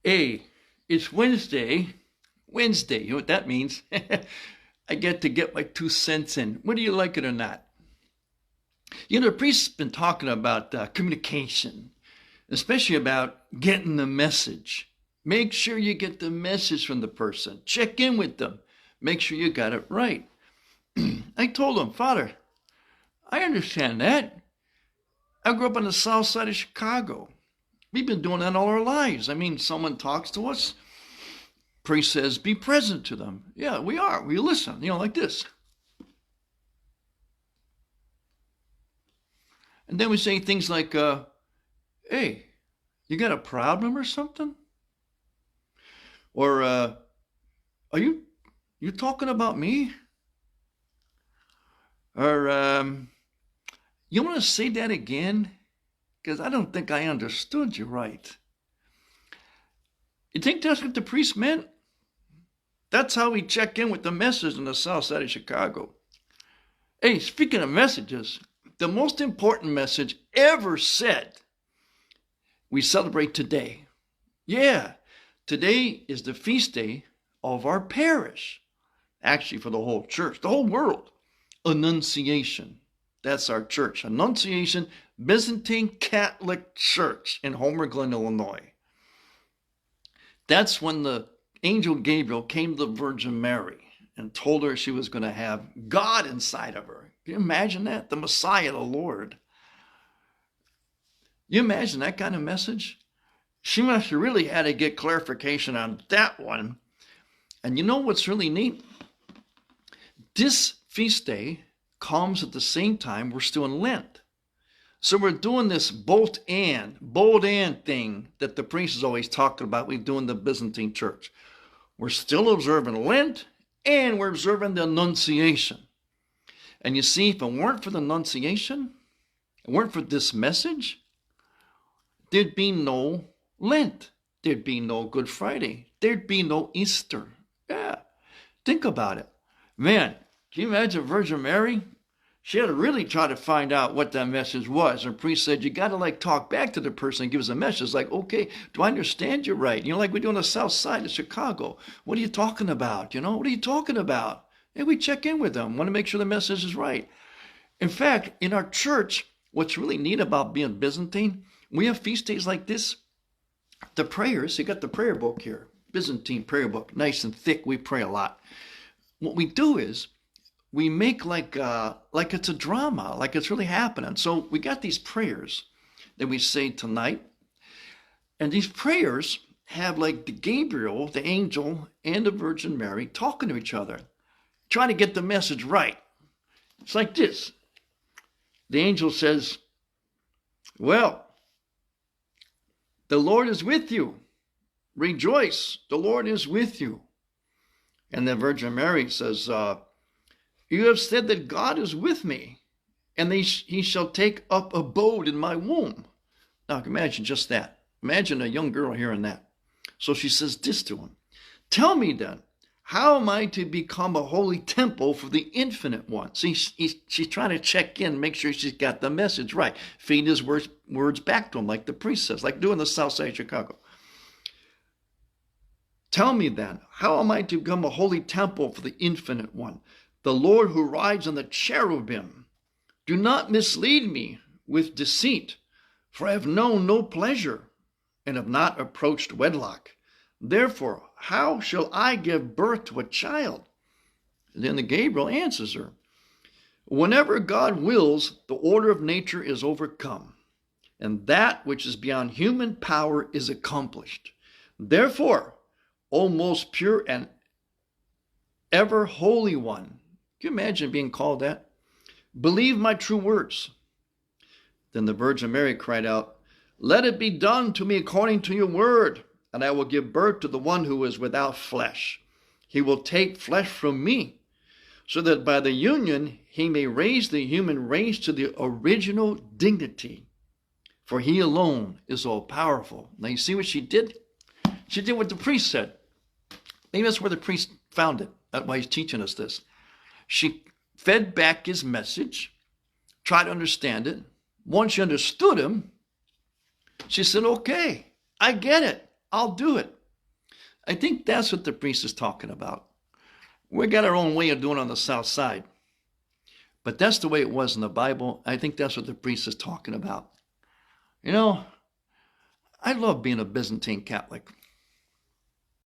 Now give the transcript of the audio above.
Hey, it's Wednesday. Wednesday, you know what that means? I get my 2 cents in, whether you like it or not. You know, the priest's been talking about communication, especially about getting the message. Make sure you get the message from the person. Check in with them. Make sure you got it right. I told him, Father, I understand that. I grew up on the Southside of Chicago. We've been doing that all our lives. I mean, someone talks to us, priest says, be present to them. Yeah, we are. We listen, like this. And then we say things like, hey, you got a problem or something? Or, are you talking about me? Or, you want to say that again? Because I don't think I understood you right. You think that's what the priest meant? That's how we check in with the message in the south side of Chicago. Hey, speaking of messages, the most important message ever said, we celebrate today. Yeah, today is the feast day of our parish. Actually, for the whole church, the whole world. Annunciation. That's our church. Annunciation, Byzantine Catholic Church in Homer Glen, Illinois. That's when the angel Gabriel came to the Virgin Mary and told her she was going to have God inside of her. Can you imagine that? The Messiah, the Lord. You imagine that kind of message? She must have really had to get clarification on that one. And you know what's really neat? This feast day comes at the same time we're still in Lent. So we're doing this bold and thing that the priest is always talking about. We do in the Byzantine church. We're still observing Lent and we're observing the Annunciation. And you see, if it weren't for the Annunciation, it weren't for this message, there'd be no Lent. There'd be no Good Friday. There'd be no Easter. Yeah, think about it. Man, can you imagine Virgin Mary? She had to really try to find out what that message was. And the priest said, you got to talk back to the person and give us a message. Like, okay, do I understand you right? Like we do on the south side of Chicago. What are you talking about? What are you talking about? And we check in with them, want to make sure the message is right. In fact, in our church, what's really neat about being Byzantine, we have feast days like this. The prayers, you got the prayer book here, Byzantine prayer book, nice and thick. We pray a lot. What we do is, we make like it's a drama, like it's really happening. So we got these prayers that we say tonight. And these prayers have like the Gabriel, the angel, and the Virgin Mary talking to each other, trying to get the message right. It's like this. The angel says, well, the Lord is with you. Rejoice, the Lord is with you. And the Virgin Mary says, you have said that God is with me, and he shall take up abode in my womb. Now, imagine just that. Imagine a young girl hearing that. So she says this to him. Tell me then, how am I to become a holy temple for the Infinite One? See, she's trying to check in, make sure she's got the message right. Feed his words back to him, like the priest says, like doing the South Side of Chicago. Tell me then, how am I to become a holy temple for the Infinite One? The Lord who rides on the cherubim. Do not mislead me with deceit, for I have known no pleasure and have not approached wedlock. Therefore, how shall I give birth to a child? And then the Gabriel answers her. Whenever God wills, the order of nature is overcome, and that which is beyond human power is accomplished. Therefore, O most pure and ever holy one, can you imagine being called that? Believe my true words. Then the Virgin Mary cried out, let it be done to me according to your word, and I will give birth to the one who is without flesh. He will take flesh from me, so that by the union he may raise the human race to the original dignity. For he alone is all powerful. Now you see what she did? She did what the priest said. Maybe that's where the priest found it. That's why he's teaching us this. She fed back his message, tried to understand it. Once she understood him, she said, okay, I get it. I'll do it. I think that's what the priest is talking about. We got our own way of doing it on the south side. But that's the way it was in the Bible. I think that's what the priest is talking about. You know, I love being a Byzantine Catholic.